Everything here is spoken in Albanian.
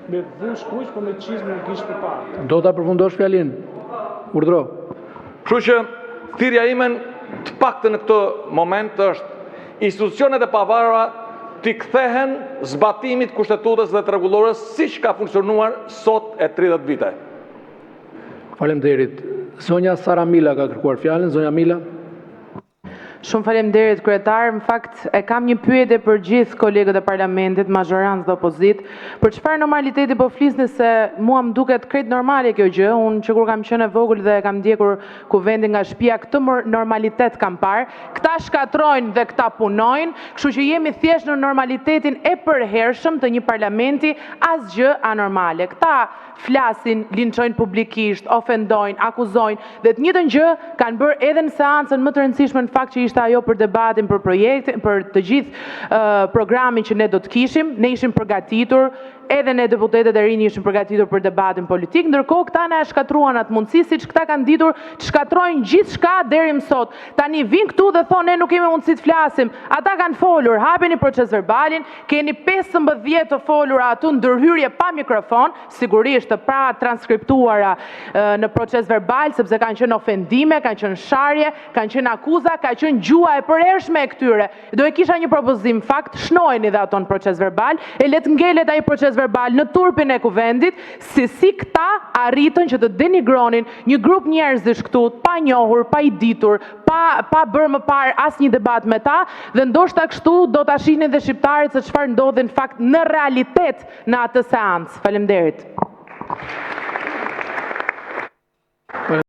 me vush kuq, po me qizmë në gishtë për parë. Do ta përfundosh fjalin. Urdhro. Kështu që thirrja ime të paktën në këtë moment është institucionet e pavarura t'i kthehen zbatimit kushtetutës dhe të rregullorës siç ka funksionuar sot e 30 vite. Faleminderit. Zonja Sara Mila ka kërkuar fjalën. Zonja Mila. Shumë faleminderit kryetar. Në fakt e kam një pyetje për gjithë kolegët e parlamentit, mazhorancë dhe opozit, për çfarë normaliteti po flisni, se mua më duket krejt normale kjo gjë. Unë që kur kam qenë e vogël dhe kam ndjekur kuvendin nga shtëpia, këtë normalitet kam parë. Këta shkatrojnë dhe këta punojnë, kështu që jemi thjesht në normalitetin e përhershëm të një parlamenti, asgjë anormale. Këta flasin, linçojnë publikisht, ofendojnë, akuzojnë dhe të njëjtën gjë kanë bërë edhe në seancën më të rëndësishme në fakt që ishte ajo për debatin, për projektin, për të gjithë programin që ne do të kishim. Ne ishim përgatitur, edhe ne deputetët e rinj ishim përgatitur për debatin politik, ndërkohë këta na e shkatruan atë mundësi, siç këta kanë ditur të shkatrojnë gjithçka deri më sot. Tani vin këtu dhe thonë ne nuk kemi mundësi të flasim. Ata kanë folur, hapeni proces verbalin, keni 15 të folura atu ndërhyrje pa mikrofon, sigurisht të pra transkriptuara në proces verbal, sepse kanë qenë ofendime, kanë qenë sharje, kanë qenë akuza, ka qenë gjua e përhershme e këtyre. Do e kisha një propozim, fakt, shnojeni dhe ato në proces verbal, e let ngelet ai proces verbal në turpin e kuvendit, si këta arritën që të denigronin një grup njerëzish këtu, pa njohur, pa i ditur, pa bërë më parë asnjë debat me ta, dhe ndoshta kështu do ta shihnin dhe shqiptarët se çfarë ndodhi në fakt në realitet në atë seancë. Faleminderit.